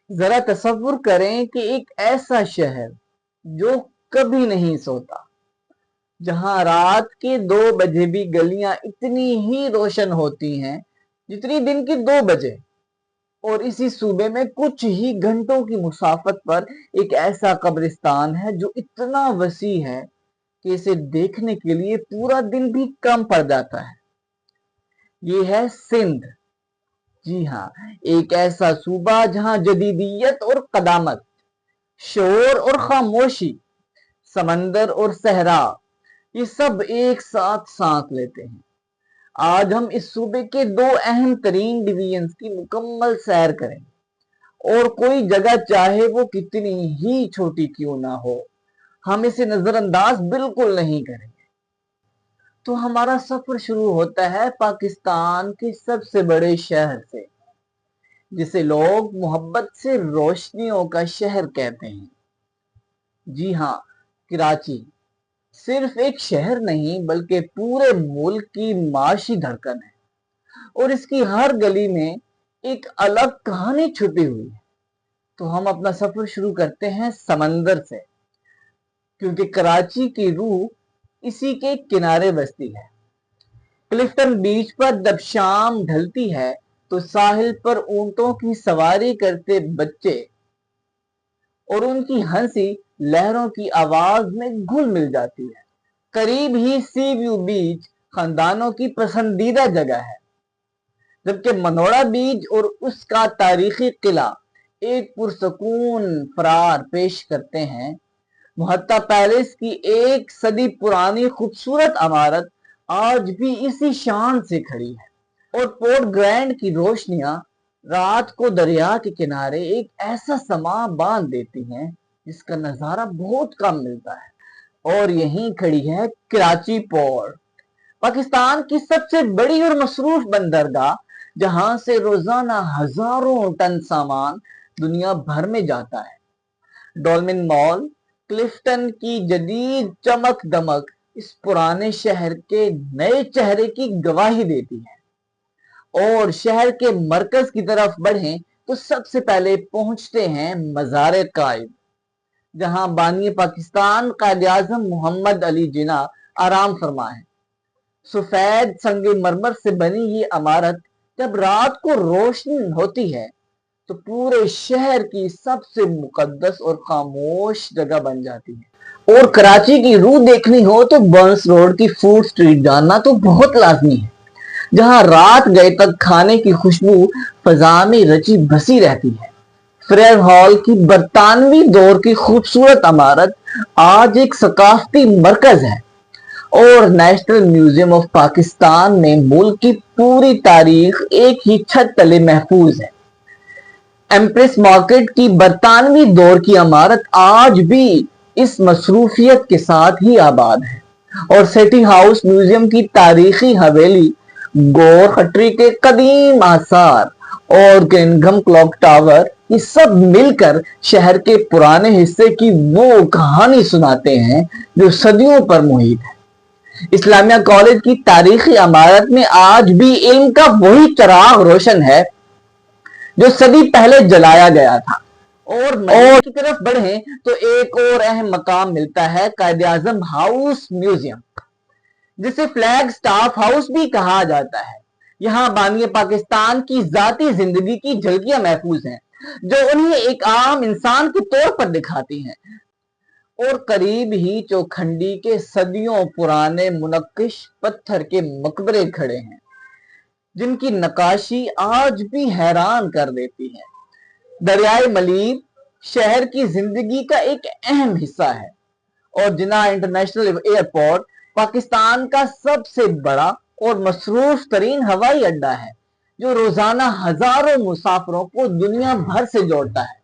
ذرا तसव्वुर करें कि एक ऐसा शहर जो कभी नहीं सोता, जहां रात के 2 बजे भी गलियां इतनी ही रोशन होती हैं जितनी दिन की 2 बजे। और इसी सूबे में कुछ ही घंटों की मुसाफत पर एक ऐसा कब्रिस्तान है जो इतना वसी है कि इसे देखने के लिए पूरा दिन भी कम पड़ जाता है। ये है सिंध। जी हाँ, एक ऐसा सूबा जहां जदीदियत और कदामत, शोर और खामोशी, समंदर और सहरा, ये सब एक साथ सांस लेते हैं। आज हम इस सूबे के 2 अहम तरीन डिवीजन्स की मुकम्मल सैर करेंगे, और कोई जगह चाहे वो कितनी ही छोटी क्यों ना हो, हम इसे नजरअंदाज बिल्कुल नहीं करेंगे। तो हमारा सफर शुरू होता है पाकिस्तान के सबसे बड़े शहर से, जिसे लोग मोहब्बत से रोशनियों का शहर कहते हैं। जी हाँ, कराची सिर्फ एक शहर नहीं बल्कि पूरे मुल्क की माशी धड़कन है, और इसकी हर गली में एक अलग कहानी छुपी हुई है। तो हम अपना सफर शुरू करते हैं समंदर से, क्योंकि कराची की रूह इसी के किनारे बसती है। क्लिफ्टन बीच पर जब शाम ढलती है तो साहिल पर ऊंटों की सवारी करते बच्चे और उनकी हंसी लहरों की आवाज में घुल मिल जाती है। करीब ही सी व्यू बीच खानदानों की पसंदीदा जगह है, जबकि मनोड़ा बीच और उसका तारीखी किला एक पुरसकून फरार पेश करते हैं। मुहत्ता पैलेस की 1 सदी पुरानी खूबसूरत इमारत आज भी इसी शान से खड़ी है, और पोर्ट ग्रैंड की रोशनियां रात को दरिया के किनारे एक ऐसा समा बांध देती हैं जिसका नजारा बहुत कम मिलता है। और यहीं खड़ी है कराची पोर्ट, पाकिस्तान की सबसे बड़ी और मसरूफ बंदरगाह, जहां से रोजाना हजारों टन सामान दुनिया भर में जाता है। डॉल्फिन मॉल, क्लिफ्टन की जदीद चमक दमक इस पुराने शहर के नए चेहरे की गवाही देती है। और शहर के मरकज की तरफ बढ़ें तो सबसे पहले पहुंचते हैं मज़ार कायद, जहां बानी पाकिस्तान कायद आजम मोहम्मद अली जिन्ना आराम फरमा है। सफेद संगमरमर से बनी ये इमारत जब रात को रोशनी होती है तो पूरे शहर की सबसे मुकद्दस और खामोश जगह बन जाती है। और कराची की रूह देखनी हो तो बर्न्स रोड की फूड स्ट्रीट जानना तो बहुत लाजमी है, जहां रात गए तक खाने की खुशबू फजा में रची बसी रहती है। फ्रेयर हॉल की बरतानवी दौर की खूबसूरत इमारत आज एक सकाफती मरकज है, और नेशनल म्यूजियम ऑफ पाकिस्तान में मुल्क की पूरी तारीख एक ही छत तले महफूज है। एम्प्रेस मार्केट की बरतानवी दौर की इमारत आज भी इस मसरूफियत के साथ ही आबाद है, और सिटी हाउस म्यूजियम की तारीखी हवेली, गौर खटरी के कदीम आसार और किंगडम क्लॉक टावर, ये सब मिलकर शहर के पुराने हिस्से की वो कहानी सुनाते हैं जो सदियों पर मुहित है। इस्लामिया कॉलेज की तारीखी इमारत में आज भी इल्म का वही चिराग रोशन है जो सदी पहले जलाया गया था। और मजीद की तरफ बढ़े तो एक और अहम मकाम मिलता है कायद आजम हाउस म्यूजियम, जिसे फ्लैग स्टाफ हाउस भी कहा जाता है। यहाँ बानी पाकिस्तान की जाती जिंदगी की झलकियां महफूज हैं, जो उन्हें एक आम इंसान के तौर पर दिखाती हैं। और करीब ही चौखंडी के सदियों पुराने मुनक्किश पत्थर के मकबरे खड़े हैं, जिनकी नक्काशी आज भी हैरान कर देती है। दरियाए मलीर शहर की जिंदगी का एक अहम हिस्सा है, और जिन्ना इंटरनेशनल एयरपोर्ट पाकिस्तान का सबसे बड़ा और मसरूफ तरीन हवाई अड्डा है, जो रोजाना हजारों मुसाफिरों को दुनिया भर से जोड़ता है।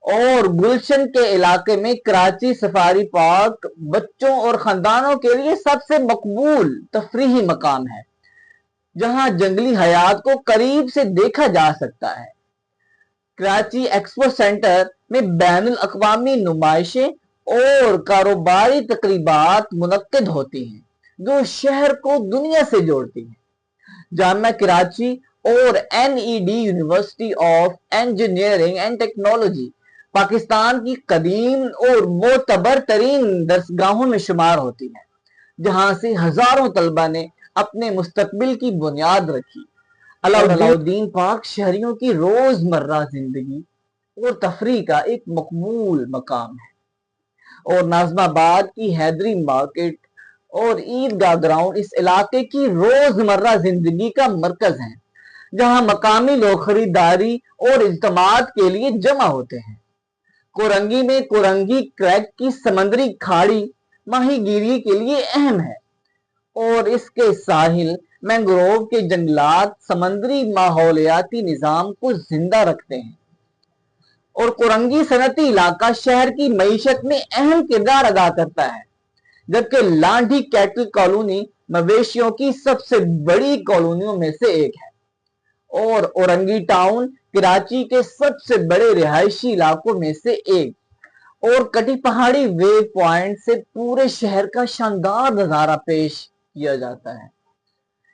और गुलशन के इलाके में कराची सफारी पार्क बच्चों और खानदानों के लिए सबसे मकबूल तफरीही मकाम है, जहां जंगली हयात को करीब से देखा जा सकता है। कराची एक्सपो सेंटर में बैनुल अक़वामी नुमाइशें और कारोबारी तकरीबात मुनक्किद होती हैं, जो शहर को दुनिया से जोड़ती हैं। जामिया कराची اور NED university of engineering and technology Pakistan کی قدیم اور معتبر ترین درسگاہوں میں شمار ہوتی ہے، جہاں سے ہزاروں طلبہ نے اپنے مستقبل کی بنیاد رکھی۔ علاؤالدین پارک شہریوں کی روزمرہ زندگی اور تفریح کا ایک مقبول مقام ہے، اور ناظم آباد کی حیدری مارکیٹ اور عیدگاہ گراؤنڈ اس علاقے کی روزمرہ زندگی کا مرکز ہیں، جہاں مقامی لوگ خریداری اور اجتماعات کے لیے جمع ہوتے ہیں۔ کورنگی میں کورنگی کریک کی سمندری کھاڑی ماہی گیری کے لیے اہم ہے، اور اس کے ساحل مینگروو کے جنگلات سمندری ماحولیاتی نظام کو زندہ رکھتے ہیں، اور کورنگی صنعتی علاقہ شہر کی معیشت میں اہم کردار ادا کرتا ہے، جبکہ لانڈھی کیٹل کالونی مویشیوں کی سب سے بڑی کالونیوں میں سے ایک ہے، اور اورنگی ٹاؤن کراچی کے سب سے بڑے رہائشی علاقوں میں سے ایک، اور کٹی پہاڑی ویو پوائنٹ سے پورے شہر کا شاندار نظارہ پیش کیا جاتا ہے۔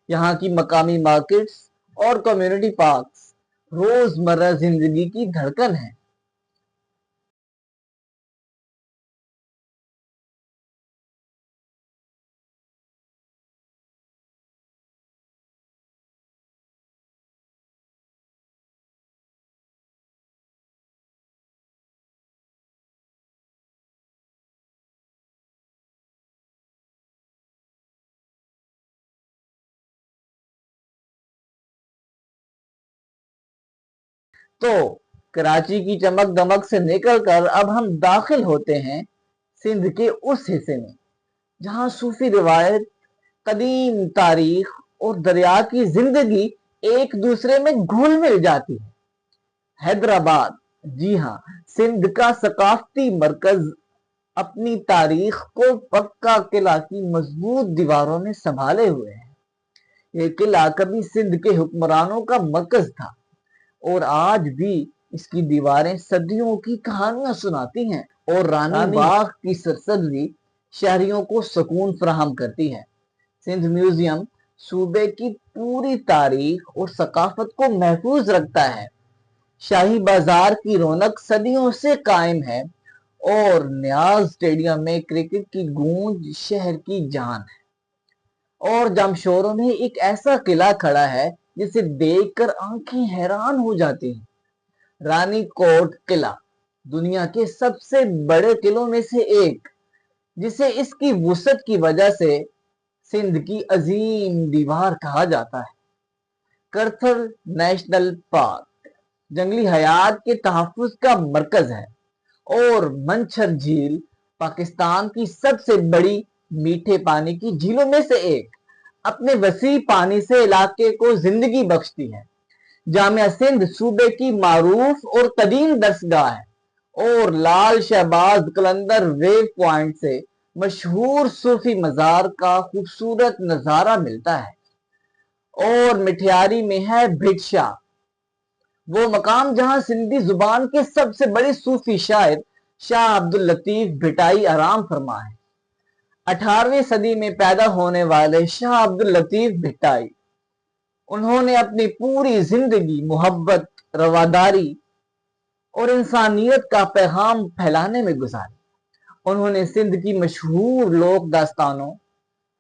یہاں کی مقامی مارکیٹس اور کمیونٹی پارکس روزمرہ زندگی کی دھڑکن ہیں۔ تو کراچی کی چمک دمک سے نکل کر اب ہم داخل ہوتے ہیں سندھ کے اس حصے میں جہاں صوفی روایت، قدیم تاریخ اور دریا کی زندگی ایک دوسرے میں گھل مل جاتی ہے۔ حیدرآباد، جی ہاں، سندھ کا ثقافتی مرکز اپنی تاریخ کو پکا قلعہ کی مضبوط دیواروں میں سنبھالے ہوئے ہے۔ یہ قلعہ کبھی سندھ کے حکمرانوں کا مرکز تھا، اور آج بھی اس کی دیواریں صدیوں کی کہانیاں سناتی ہیں، اور رانی باغ کی سرسبزی شہریوں کو سکون فراہم کرتی ہے۔ سندھ میوزیم صوبے کی پوری تاریخ اور ثقافت کو محفوظ رکھتا ہے۔ شاہی بازار کی رونق صدیوں سے قائم ہے، اور نیاز اسٹیڈیم میں کرکٹ کی گونج شہر کی جان ہے، اور جمشوروں میں ایک ایسا قلعہ کھڑا ہے جسے دیکھ کر آنکھیں حیران ہو جاتی ہیں۔ رانی کوٹ قلعہ دنیا کے سب سے بڑے قلعوں میں سے ایک، جسے اس کی وسعت کی وجہ سے سندھ کی عظیم دیوار کہا جاتا ہے۔ کرتھل نیشنل پارک جنگلی حیات کے تحفظ کا مرکز ہے، اور منچھر جھیل پاکستان کی سب سے بڑی میٹھے پانی کی جھیلوں میں سے ایک، اپنے وسیع پانی سے علاقے کو زندگی بخشتی ہے۔ جامعہ سندھ صوبے کی معروف اور قدیم درسگاہ ہے، اور لال شہباز قلندر ویو پوائنٹ سے مشہور صوفی مزار کا خوبصورت نظارہ ملتا ہے۔ اور مٹھیاری میں ہے بھٹ شاہ، وہ مقام جہاں سندھی زبان کے سب سے بڑے صوفی شاعر شاہ عبداللطیف بھٹائی آرام فرما ہے۔ 18ویں صدی میں پیدا ہونے والے شاہ عبداللطیف بھٹائی، انہوں نے اپنی پوری زندگی محبت، رواداری اور انسانیت کا پیغام پھیلانے میں گزاری۔ انہوں نے سندھ کی مشہور لوک داستانوں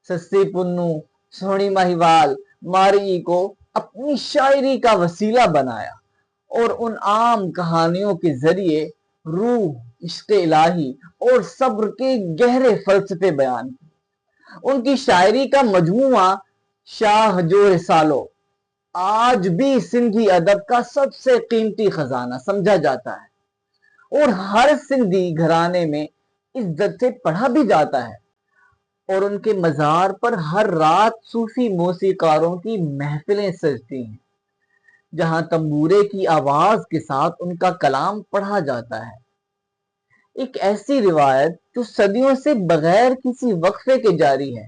سسی پنو، سونی ماہیوال، ماری کو اپنی شاعری کا وسیلہ بنایا، اور ان عام کہانیوں کے ذریعے روح، عشق الہی اور صبر کے گہرے فلسفے بیان کیے۔ ان کی شاعری کا مجموعہ شاہ جو رسالو آج بھی سندھی ادب کا سب سے قیمتی خزانہ سمجھا جاتا ہے، اور ہر سندھی گھرانے میں عزت سے پڑھا بھی جاتا ہے۔ اور ان کے مزار پر ہر رات صوفی موسیقاروں کی محفلیں سجتی ہیں، جہاں تنبورے کی آواز کے ساتھ ان کا کلام پڑھا جاتا ہے۔ ایک ایسی روایت جو صدیوں سے بغیر کسی وقفے کے جاری ہے۔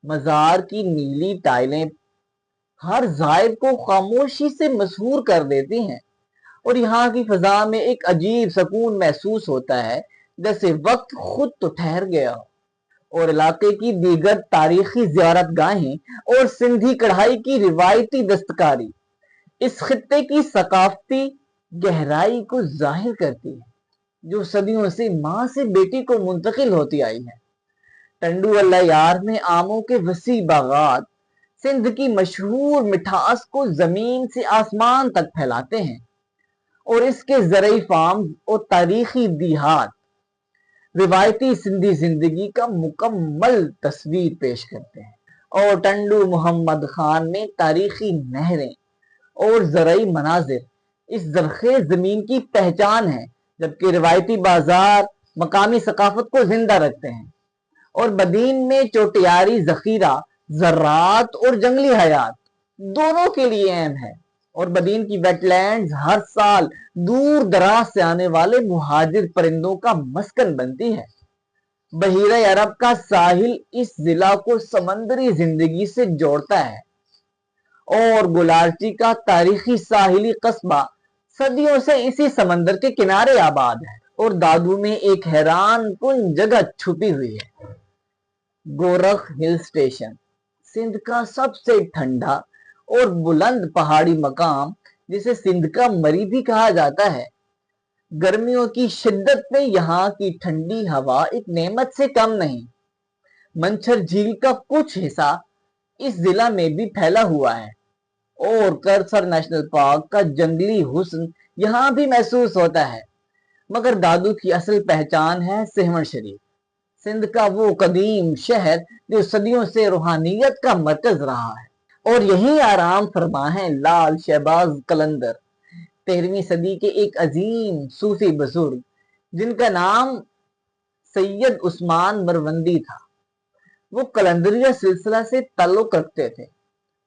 مزار کی نیلی ٹائلیں ہر زائر کو خاموشی سے مسحور کر دیتی ہیں، اور یہاں کی فضا میں ایک عجیب سکون محسوس ہوتا ہے، جیسے وقت خود تو ٹھہر گیا ہو۔ اور علاقے کی دیگر تاریخی زیارت گاہیں اور سندھی کڑھائی کی روایتی دستکاری इस खित्ते की सकाफती गहराई को जाहिर करती है, जो सदियों से माँ से बेटी को मुंतकिल होती आई है। टंडू अल्लाह यार में आमों के वसी बागात सिंध की मशहूर मिठास को जमीन से आसमान तक फैलाते हैं, और इसके ज़रई फार्म और तारीखी दिहात रिवायती सिंधी जिंदगी का मुकम्मल तस्वीर पेश करते हैं। और टंडू मोहम्मद खान में तारीखी नहरें और ज़रई मनाजिर इस जरखेज जमीन की पहचान है, जबकि रिवायती बाजार मकामी सकाफत को जिंदा रखते हैं। और बदीन में चोटियारी जखीरा ज़रात और जंगली हयात दोनों के लिए अहम है, और बदीन की वेटलैंड्स हर साल दूर दराज से आने वाले मुहाजिर परिंदों का मस्कन बनती है। बहीरे अरब का साहिल इस जिला को समंदरी जिंदगी से जोड़ता है, और गुलारची का तारीखी साहिली कस्बा सदियों से इसी समंदर के किनारे आबाद है। और दादू में एक हैरान कुन जगह छुपी हुई है, गोरख हिल स्टेशन, सिंध का सबसे ठंडा और बुलंद पहाड़ी मकाम, जिसे सिंध का मरी भी कहा जाता है। गर्मियों की शिद्दत में यहाँ की ठंडी हवा एक नेमत से कम नहीं। मंछर झील का कुछ हिस्सा इस जिला में भी फैला हुआ है, और करसर नेशनल पार्क का जंगली हुस्न यहाँ भी महसूस होता है। मगर दादू की असल पहचान है सेहवन शरीफ, सिंध का वो कदीम शहर जो सदियों से रूहानियत का मरकज रहा है। और यही आराम फरमा है लाल शहबाज कलंदर, 13वीं सदी के एक अजीम सूफी बुजुर्ग, जिनका नाम सैयद उस्मान मरवंदी था। वो कलंदरिया सिलसिला से ताल्लुक रखते थे,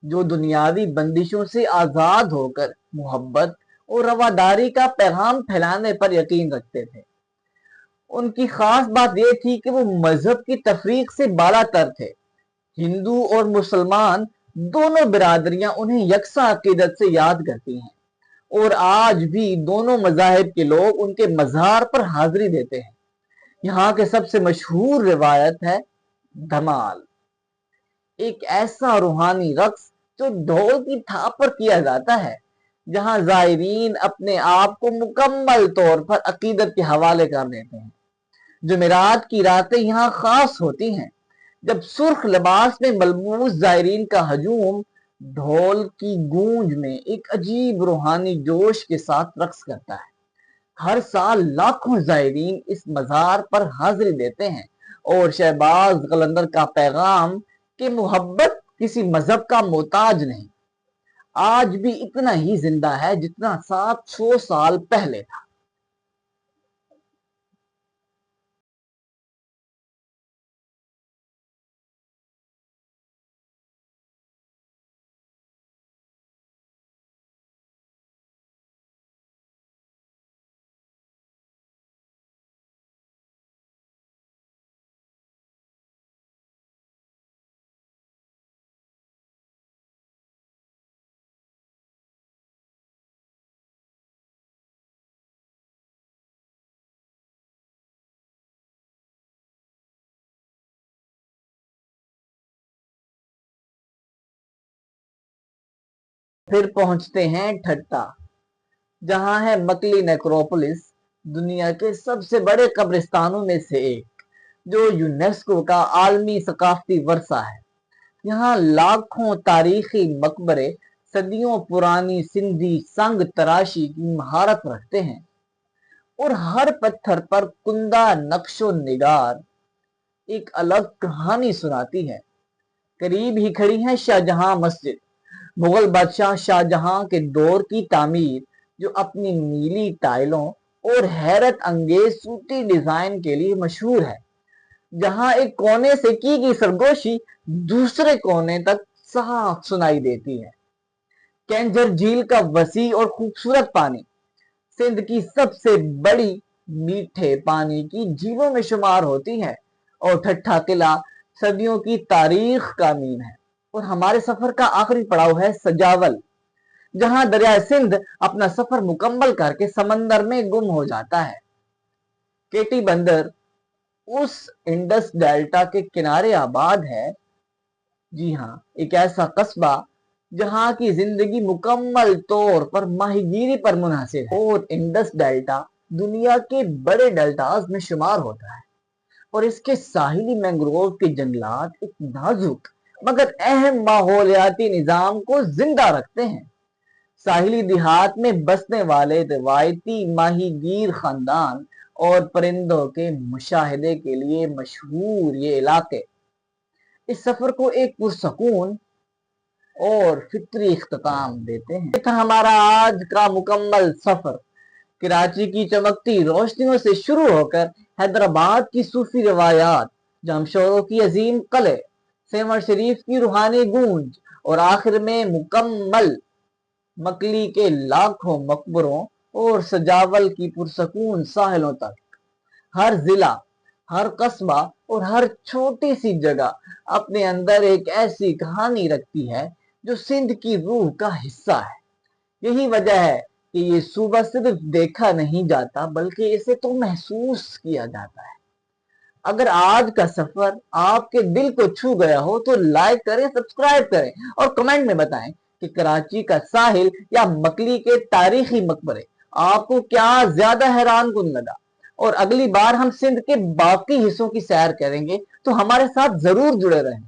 जो दुनियावी बंदिशों से आजाद होकर मोहब्बत और रवादारी का पैगाम फैलाने पर यकीन रखते थे। उनकी खास बात यह थी कि वो मजहब की तफरीक से बालातर थे। हिंदू और मुसलमान दोनों बिरादरियां उन्हें यकसा अकीदत से याद करती हैं, और आज भी दोनों मजाहिब के लोग उनके मज़ार पर हाजिरी देते हैं। यहाँ के सबसे मशहूर रिवायत है धमाल, एक ऐसा रूहानी रक्स जो ढोल की थाप पर किया जाता है, जहां जायरीन अपने आप को मुकम्मल तौर पर अकीदत के हवाले कर देते हैं। जुमेरात की रातें यहाँ खास होती हैं, जब सुर्ख लिबास में मलबूस जायरीन का हजूम ढोल की गूंज में एक अजीब रूहानी जोश के साथ रक्स करता है। हर साल लाखों जायरीन इस मज़ार पर हाजिरी देते हैं, और शहबाज कलंदर का पैगाम कि मोहब्बत किसी मजहब का मोहताज नहीं, आज भी इतना ही जिंदा है जितना 700 साल पहले था। फिर पहुंचते हैं ठट्टा, जहां है मकली नेक्रोपोलिस, दुनिया के सबसे बड़े कब्रिस्तानों में से एक, जो यूनेस्को का आलमी सकाफती वर्सा है। यहाँ लाखों तारीखी मकबरे सदियों पुरानी सिंधी संग तराशी की महारत रखते हैं, और हर पत्थर पर कुंदा नक्शो निगार एक अलग कहानी सुनाती है। करीब ही खड़ी है शाहजहां मस्जिद, मुगल बादशाह शाहजहां के दौर की तामीर, जो अपनी नीली टाइलों और हैरत अंगेज सूती डिजाइन के लिए मशहूर है, जहां एक कोने से की गई सरगोशी दूसरे कोने तक साफ सुनाई देती है। कैंजर झील का वसी और खूबसूरत पानी सिंध की सबसे बड़ी मीठे पानी की झीलों में शुमार होती है, और ठट्ठा किला सदियों की तारीख का मीन है। और हमारे सफर का आखिरी पड़ाव है सजावल, जहां दरिया सिंध अपना सफर मुकम्मल करके समंदर में गुम हो जाता है। केटी बंदर उस इंडस डेल्टा के किनारे आबाद है। जी हाँ, एक ऐसा कस्बा जहाँ की जिंदगी मुकम्मल तौर पर माहीगीरी पर मुनहसिर है और इंडस डेल्टा दुनिया के बड़े डेल्टाज में शुमार होता है और इसके साहिली मैंग्रोव के जंगलात एक नाजुक मगर अहम माहौलियाती निजाम को जिंदा रखते हैं। साहिली देहात में बसने वाले रिवायती माहीगीर खानदान और परिंदों के मुशाहिदे के लिए मशहूर ये इलाके इस सफर को एक पुरसकून और फिक्री इख्तिताम देते हैं। ये था हमारा आज का मुकम्मल सफर, कराची की चमकती रोशनियों से शुरू होकर हैदराबाद की सूफी रिवायात, जमशोरों की अजीम कले, सेवर शरीफ की रूहानी गूंज और आखिर में मुकम्मल मकली के लाखों मकबरों और सजावल की पुरसकून साहिलों तक। हर जिला, हर कस्बा और हर छोटी सी जगह अपने अंदर एक ऐसी कहानी रखती है जो सिंध की रूह का हिस्सा है। यही वजह है कि ये सूबा सिर्फ देखा नहीं जाता बल्कि इसे तो महसूस किया जाता है। अगर आज का सफर आपके दिल को छू गया हो तो लाइक करें, सब्सक्राइब करें और कमेंट में बताएं कि कराची का साहिल या मकली के तारीखी मकबरे आपको क्या ज्यादा हैरान कुन लगा। और अगली बार हम सिंध के बाकी हिस्सों की सैर करेंगे तो हमारे साथ जरूर जुड़े रहें।